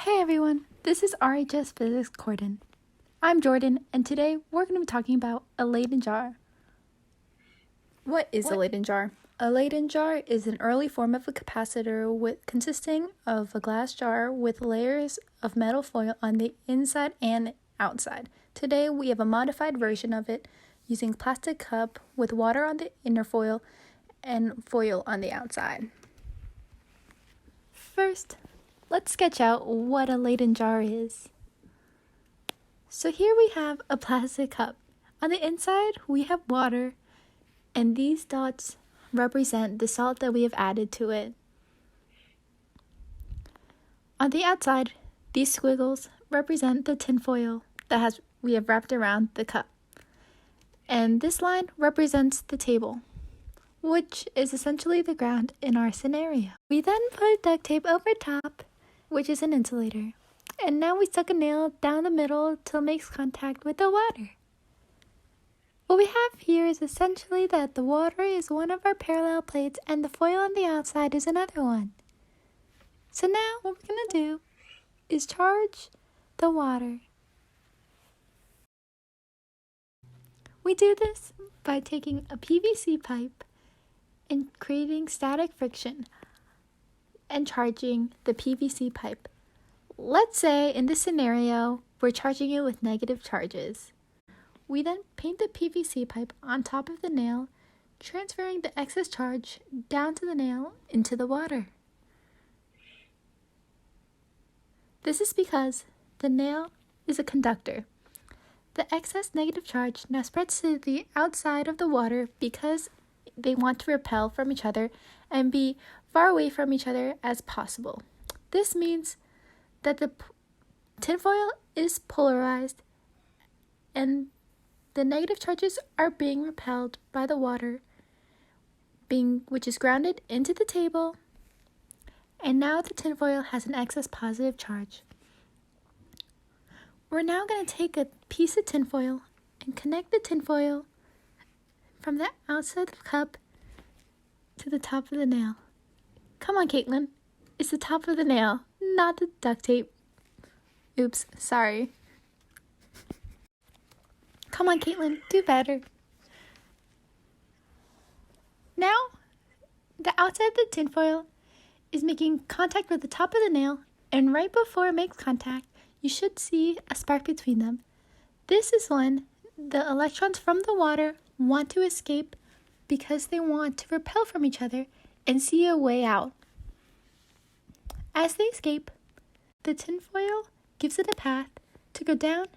Hey everyone, this is RHS Physics Jordan. I'm Jordan, and today we're going to be talking about a Leyden jar. What is a Leyden jar? A Leyden jar is an early form of a capacitor consisting of a glass jar with layers of metal foil on the inside and outside. Today we have a modified version of it using plastic cup with water on the inner foil and foil on the outside. First, let's sketch out what a Leyden jar is. So here we have a plastic cup. On the inside, we have water, and these dots represent the salt that we have added to it. On the outside, these squiggles represent the tinfoil that we have wrapped around the cup. And this line represents the table, which is essentially the ground in our scenario. We then put duct tape over top, which is an insulator. And now we stuck a nail down the middle till it makes contact with the water. What we have here is essentially that the water is one of our parallel plates and the foil on the outside is another one. So now what we're going to do is charge the water. We do this by taking a PVC pipe and creating static friction and charging the PVC pipe. Let's say in this scenario, we're charging it with negative charges. We then paint the PVC pipe on top of the nail, transferring the excess charge down to the nail into the water. This is because the nail is a conductor. The excess negative charge now spreads to the outside of the water because they want to repel from each other and be far away from each other as possible. This means that the tinfoil is polarized and the negative charges are being repelled by the water, which is grounded into the table, and now the tinfoil has an excess positive charge. We're now going to take a piece of tinfoil and connect the tinfoil from the outside of the cup to the top of the nail. Come on, Kaitlyn. It's the top of the nail, not the duct tape. Oops, sorry. Come on, Kaitlyn, do better. Now, the outside of the tinfoil is making contact with the top of the nail, and right before it makes contact, you should see a spark between them. This is when the electrons from the water want to escape because they want to repel from each other and see a way out. As they escape, the tinfoil gives it a path to go down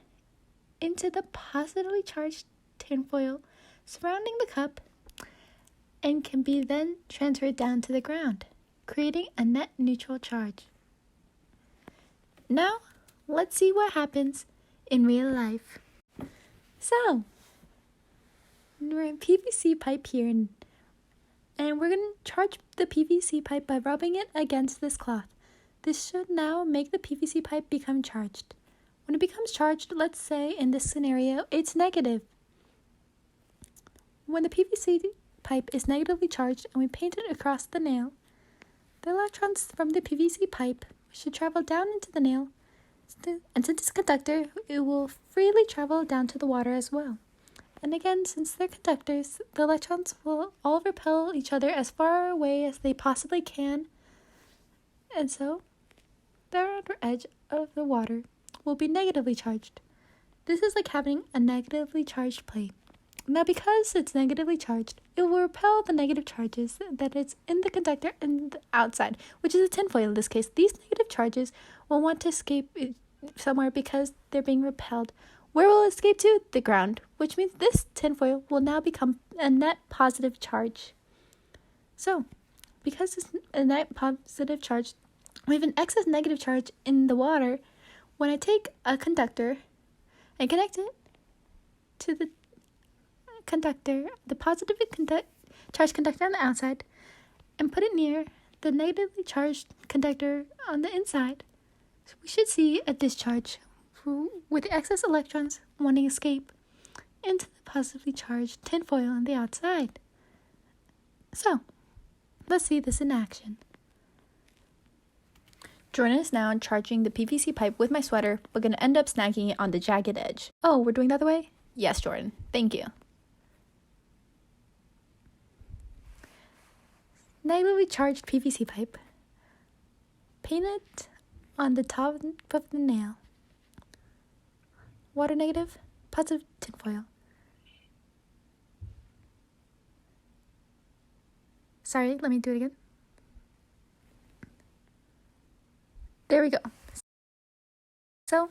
into the positively charged tinfoil surrounding the cup and can be then transferred down to the ground, creating a net neutral charge. Now, let's see what happens in real life. So, we're in PVC pipe here, and we're going to charge the PVC pipe by rubbing it against this cloth. This should now make the PVC pipe become charged. When it becomes charged, let's say in this scenario, it's negative. When the PVC pipe is negatively charged and we paint it across the nail, the electrons from the PVC pipe should travel down into the nail, and since it's a conductor, it will freely travel down to the water as well. And again, since they're conductors, the electrons will all repel each other as far away as they possibly can, and so the outer edge of the water will be negatively charged. This is like having a negatively charged plate. Now, because it's negatively charged, it will repel the negative charges that is in the conductor and the outside, which is a tinfoil in this case. These negative charges will want to escape somewhere because they're being repelled. Where will it escape to? The ground, which means this tinfoil will now become a net positive charge. So, because it's a net positive charge, we have an excess negative charge in the water. When I take a conductor and connect it to the conductor, the positive charged conductor on the outside, and put it near the negatively charged conductor on the inside, so we should see a discharge with excess electrons wanting to escape into the positively charged tinfoil on the outside. So, let's see this in action. Jordan is now charging the PVC pipe with my sweater, but gonna end up snagging it on the jagged edge. Oh, we're doing that the way? Yes, Jordan. Thank you. Negatively charged PVC pipe. Paint it on the top of the nail. Water negative, positive tinfoil. Sorry, let me do it again. There we go. So,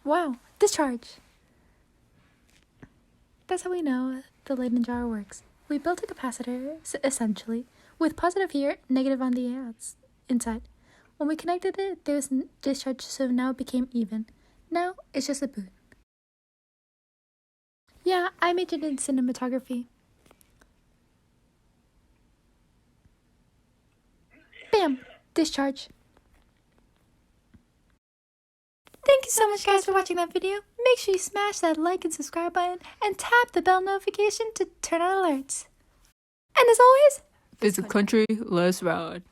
wow, discharge. That's how we know the Leyden jar works. We built a capacitor, essentially, with positive here, negative on the inside. When we connected it, there was discharge, so now it became even. Now, it's just a boot. Yeah, I majored in cinematography. Bam! Discharge. Thank you so much, guys, for watching that video. Make sure you smash that like and subscribe button and tap the bell notification to turn on alerts. And as always, Visit country, let's ride.